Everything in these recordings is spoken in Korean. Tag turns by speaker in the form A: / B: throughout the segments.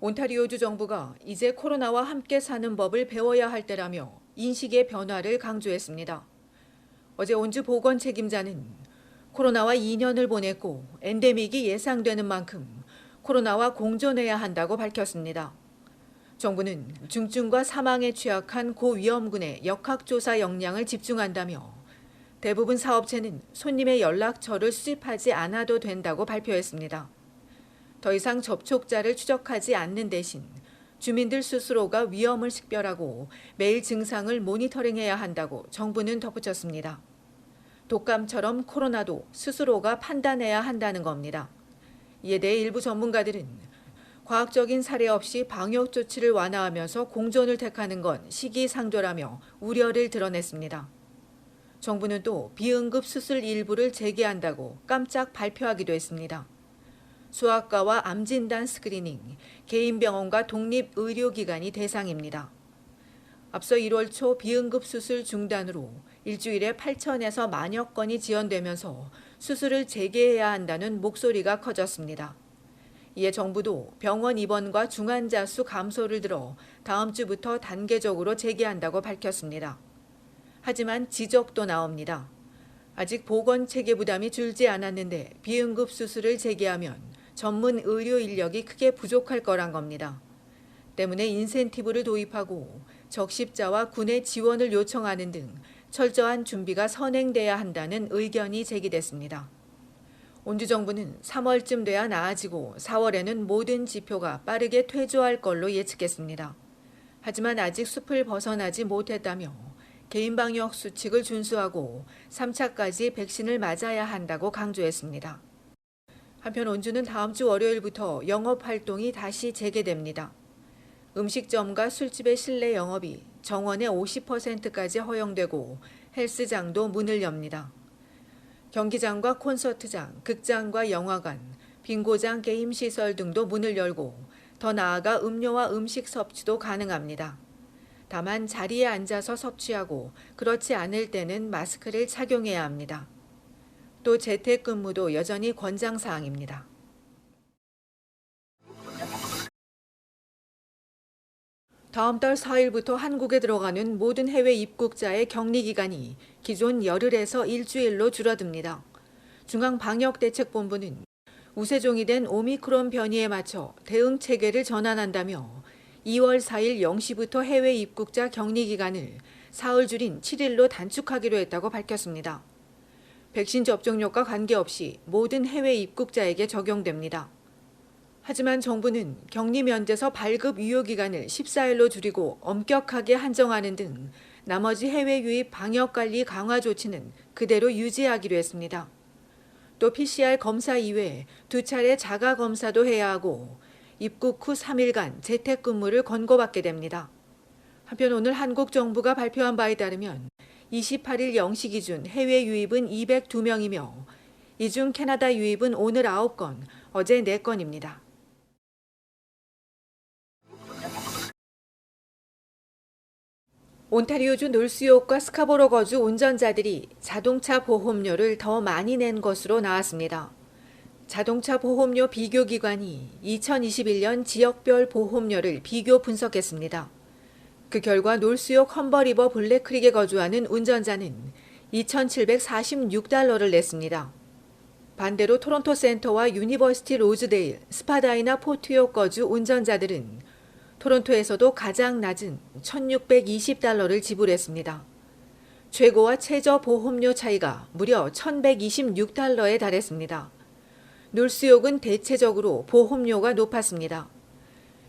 A: 온타리오주 정부가 이제 코로나와 함께 사는 법을 배워야 할 때라며 인식의 변화를 강조했습니다. 어제 온주 보건 책임자는 코로나와 2년을 보냈고 엔데믹이 예상되는 만큼 코로나와 공존해야 한다고 밝혔습니다. 정부는 중증과 사망에 취약한 고위험군의 역학조사 역량을 집중한다며 대부분 사업체는 손님의 연락처를 수집하지 않아도 된다고 발표했습니다. 더 이상 접촉자를 추적하지 않는 대신 주민들 스스로가 위험을 식별하고 매일 증상을 모니터링해야 한다고 정부는 덧붙였습니다. 독감처럼 코로나도 스스로가 판단해야 한다는 겁니다. 이에 대해 일부 전문가들은 과학적인 사례 없이 방역 조치를 완화하면서 공존을 택하는 건 시기상조라며 우려를 드러냈습니다. 정부는 또 비응급 수술 일부를 재개한다고 깜짝 발표하기도 했습니다. 소아과와 암진단 스크리닝, 개인 병원과 독립의료기관이 대상입니다. 앞서 1월 초 비응급 수술 중단으로 일주일에 8천에서 만여 건이 지연되면서 수술을 재개해야 한다는 목소리가 커졌습니다. 이에 정부도 병원 입원과 중환자 수 감소를 들어 다음 주부터 단계적으로 재개한다고 밝혔습니다. 하지만 지적도 나옵니다. 아직 보건 체계 부담이 줄지 않았는데 비응급 수술을 재개하면 전문 의료 인력이 크게 부족할 거란 겁니다. 때문에 인센티브를 도입하고 적십자와 군의 지원을 요청하는 등 철저한 준비가 선행돼야 한다는 의견이 제기됐습니다. 온주 정부는 3월쯤 돼야 나아지고 4월에는 모든 지표가 빠르게 퇴조할 걸로 예측했습니다. 하지만 아직 숲을 벗어나지 못했다며 개인 방역 수칙을 준수하고 3차까지 백신을 맞아야 한다고 강조했습니다. 한편 온주는 다음 주 월요일부터 영업 활동이 다시 재개됩니다. 음식점과 술집의 실내 영업이 정원의 50%까지 허용되고 헬스장도 문을 엽니다. 경기장과 콘서트장, 극장과 영화관, 빙고장, 게임시설 등도 문을 열고 더 나아가 음료와 음식 섭취도 가능합니다. 다만 자리에 앉아서 섭취하고 그렇지 않을 때는 마스크를 착용해야 합니다. 또 재택근무도 여전히 권장사항입니다. 다음 달 4일부터 한국에 들어가는 모든 해외 입국자의 격리기간이 기존 열흘에서 일주일로 줄어듭니다. 중앙방역대책본부는 우세종이 된 오미크론 변이에 맞춰 대응 체계를 전환한다며 2월 4일 0시부터 해외 입국자 격리기간을 사흘 줄인 7일로 단축하기로 했다고 밝혔습니다. 백신 접종력과 관계없이 모든 해외 입국자에게 적용됩니다. 하지만 정부는 격리 면제서 발급 유효기간을 14일로 줄이고 엄격하게 한정하는 등 나머지 해외 유입 방역관리 강화 조치는 그대로 유지하기로 했습니다. 또 PCR 검사 이외에 2차례 자가 검사도 해야 하고 입국 후 3일간 재택근무를 권고받게 됩니다. 한편 오늘 한국 정부가 발표한 바에 따르면 28일 0시 기준 해외 유입은 202명이며 이 중 캐나다 유입은 오늘 9건, 어제 4건입니다. 온타리오주 놀수욕과 스카보로 거주 운전자들이 자동차 보험료를 더 많이 낸 것으로 나왔습니다. 자동차 보험료 비교기관이 2021년 지역별 보험료를 비교 분석했습니다. 그 결과 놀수욕 험버리버 블랙크릭에 거주하는 운전자는 2,746달러를 냈습니다. 반대로 토론토 센터와 유니버시티 로즈데일, 스파다이나 포트욕 거주 운전자들은 토론토에서도 가장 낮은 1,620달러를 지불했습니다. 최고와 최저 보험료 차이가 무려 1,126달러에 달했습니다. 놀수욕은 대체적으로 보험료가 높았습니다.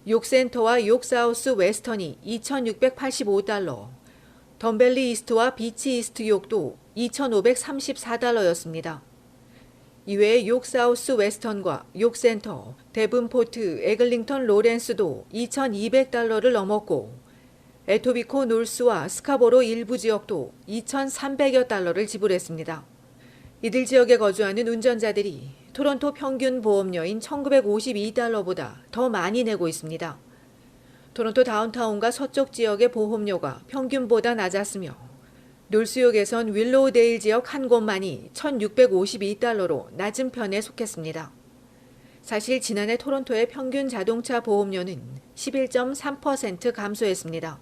A: 욕센터와 욕사우스 웨스턴이 2,685달러, 덤벨리 이스트와 비치 이스트 욕도 2,534달러였습니다. 이외에 욕사우스 웨스턴과 욕센터, 데븐포트, 에글링턴 로렌스도 2,200달러를 넘었고 에토비코 놀스와 스카보로 일부 지역도 2,300여 달러를 지불했습니다. 이들 지역에 거주하는 운전자들이 토론토 평균 보험료인 1,952달러보다 더 많이 내고 있습니다. 토론토 다운타운과 서쪽 지역의 보험료가 평균보다 낮았으며 놀수욕에선 윌로우데일 지역 한 곳만이 1,652달러로 낮은 편에 속했습니다. 사실 지난해 토론토의 평균 자동차 보험료는 11.3% 감소했습니다.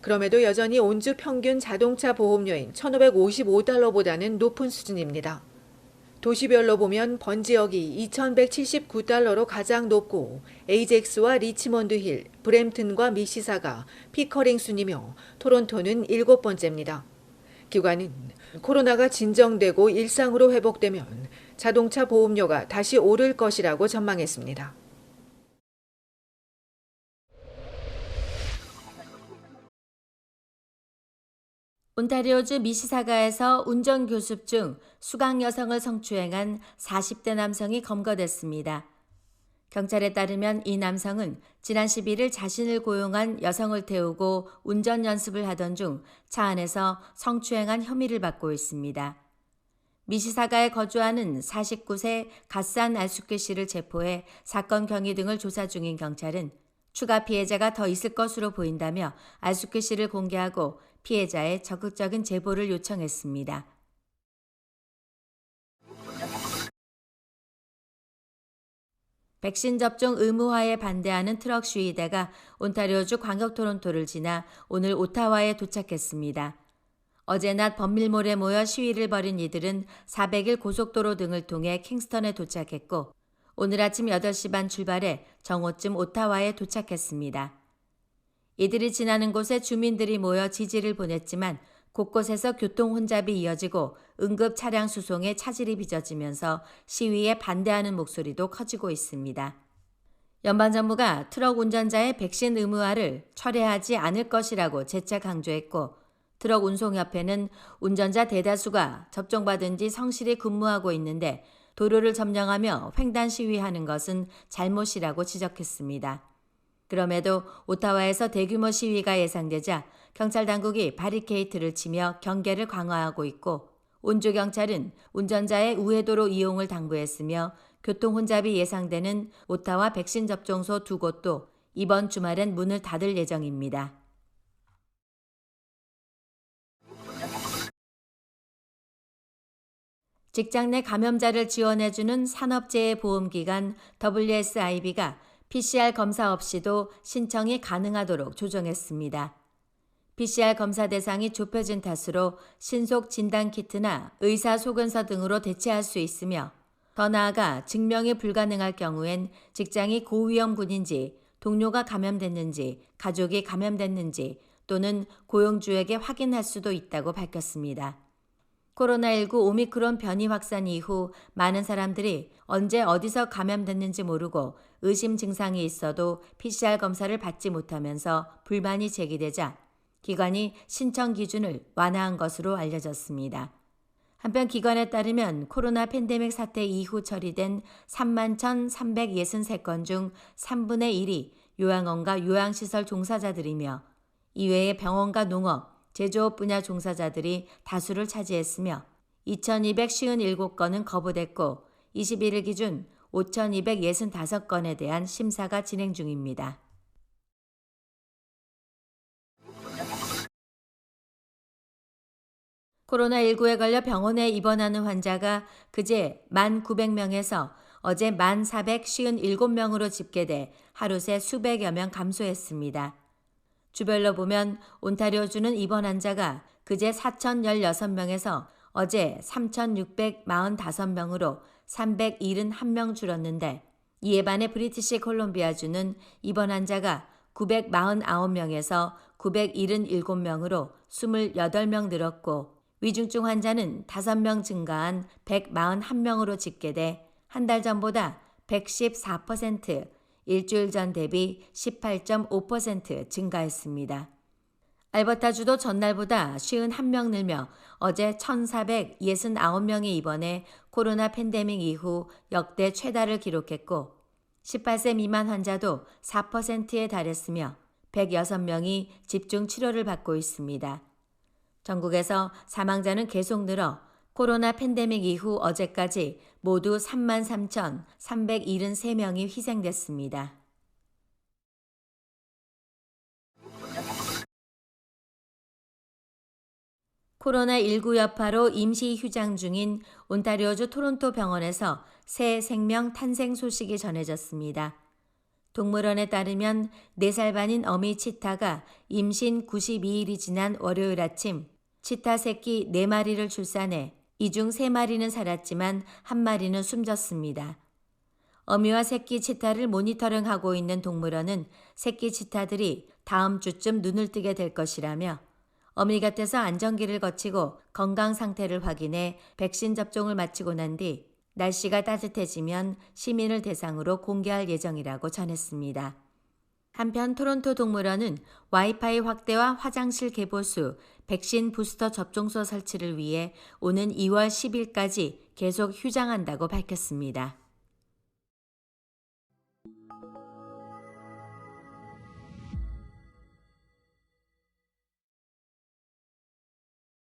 A: 그럼에도 여전히 온주 평균 자동차 보험료인 1,555달러보다는 높은 수준입니다. 도시별로 보면 번지역이 2,179달러로 가장 높고 에이젝스와 리치먼드 힐, 브램튼과 미시사가 피커링 순이며 토론토는 7번째입니다. 기관은 코로나가 진정되고 일상으로 회복되면 자동차 보험료가 다시 오를 것이라고 전망했습니다.
B: 온타리오주 미시사가에서 운전교습 중 수강 여성을 성추행한 40대 남성이 검거됐습니다. 경찰에 따르면 이 남성은 지난 11일 자신을 고용한 여성을 태우고 운전 연습을 하던 중 차 안에서 성추행한 혐의를 받고 있습니다. 미시사가에 거주하는 49세 갓산 알수케 씨를 체포해 사건 경위 등을 조사 중인 경찰은 추가 피해자가 더 있을 것으로 보인다며 알수케 씨를 공개하고 피해자의 적극적인 제보를 요청했습니다. 백신 접종 의무화에 반대하는 트럭 시위대가 온타리오주 광역 토론토를 지나 오늘 오타와에 도착했습니다. 어제 낮 범밀몰에 모여 시위를 벌인 이들은 400일 고속도로 등을 통해 킹스턴에 도착했고 오늘 아침 8시 반 출발해 정오쯤 오타와에 도착했습니다. 이들이 지나는 곳에 주민들이 모여 지지를 보냈지만 곳곳에서 교통 혼잡이 이어지고 응급 차량 수송에 차질이 빚어지면서 시위에 반대하는 목소리도 커지고 있습니다. 연방정부가 트럭 운전자의 백신 의무화를 철회하지 않을 것이라고 재차 강조했고 트럭 운송협회는 운전자 대다수가 접종받은 뒤 성실히 근무하고 있는데 도로를 점령하며 횡단 시위하는 것은 잘못이라고 지적했습니다. 그럼에도 오타와에서 대규모 시위가 예상되자 경찰 당국이 바리케이트를 치며 경계를 강화하고 있고 온주 경찰은 운전자의 우회도로 이용을 당부했으며 교통 혼잡이 예상되는 오타와 백신 접종소 2곳도 이번 주말엔 문을 닫을 예정입니다. 직장 내 감염자를 지원해주는 산업재해보험기관 WSIB가 PCR 검사 없이도 신청이 가능하도록 조정했습니다. PCR 검사 대상이 좁혀진 탓으로 신속 진단키트나 의사소견서 등으로 대체할 수 있으며 더 나아가 증명이 불가능할 경우엔 직장이 고위험군인지, 동료가 감염됐는지, 가족이 감염됐는지 또는 고용주에게 확인할 수도 있다고 밝혔습니다. 코로나19 오미크론 변이 확산 이후 많은 사람들이 언제 어디서 감염됐는지 모르고 의심 증상이 있어도 PCR 검사를 받지 못하면서 불만이 제기되자 기관이 신청 기준을 완화한 것으로 알려졌습니다. 한편 기관에 따르면 코로나 팬데믹 사태 이후 처리된 31,363건 중 3분의 1이 요양원과 요양시설 종사자들이며 이외에 병원과 농업, 제조업 분야 종사자들이 다수를 차지했으며 2,257건은 거부됐고 21일 기준 5,265건에 대한 심사가 진행 중입니다. 코로나19에 걸려 병원에 입원하는 환자가 그제 1,900명에서 어제 1,457명으로 집계돼 하루 새 수백여 명 감소했습니다. 주별로 보면 온타리오주는 입원 환자가 그제 4,016명에서 어제 3,645명으로 371명 줄었는데 이에 반해 브리티시 콜롬비아주는 입원 환자가 949명에서 977명으로 28명 늘었고 위중증 환자는 5명 증가한 141명으로 집계돼 한 달 전보다 114%, 일주일 전 대비 18.5% 증가했습니다. 알버타주도 전날보다 51명 늘며 어제 1,469명이 입원해 코로나 팬데믹 이후 역대 최다를 기록했고 18세 미만 환자도 4%에 달했으며 106명이 집중 치료를 받고 있습니다. 전국에서 사망자는 계속 늘어 코로나 팬데믹 이후 어제까지 모두 33,373명이 희생됐습니다. 코로나19 여파로 임시 휴장 중인 온타리오주 토론토 병원에서 새 생명 탄생 소식이 전해졌습니다. 동물원에 따르면 4살 반인 어미 치타가 임신 92일이 지난 월요일 아침 치타 새끼 4마리를 출산해 이 중 3마리는 살았지만 1마리는 숨졌습니다. 어미와 새끼 치타를 모니터링하고 있는 동물원은 새끼 치타들이 다음 주쯤 눈을 뜨게 될 것이라며 어미 곁에서 안정기를 거치고 건강 상태를 확인해 백신 접종을 마치고 난 뒤 날씨가 따뜻해지면 시민을 대상으로 공개할 예정이라고 전했습니다. 한편 토론토 동물원은 와이파이 확대와 화장실 개보수, 백신 부스터 접종소 설치를 위해 오는 2월 10일까지 계속 휴장한다고 밝혔습니다.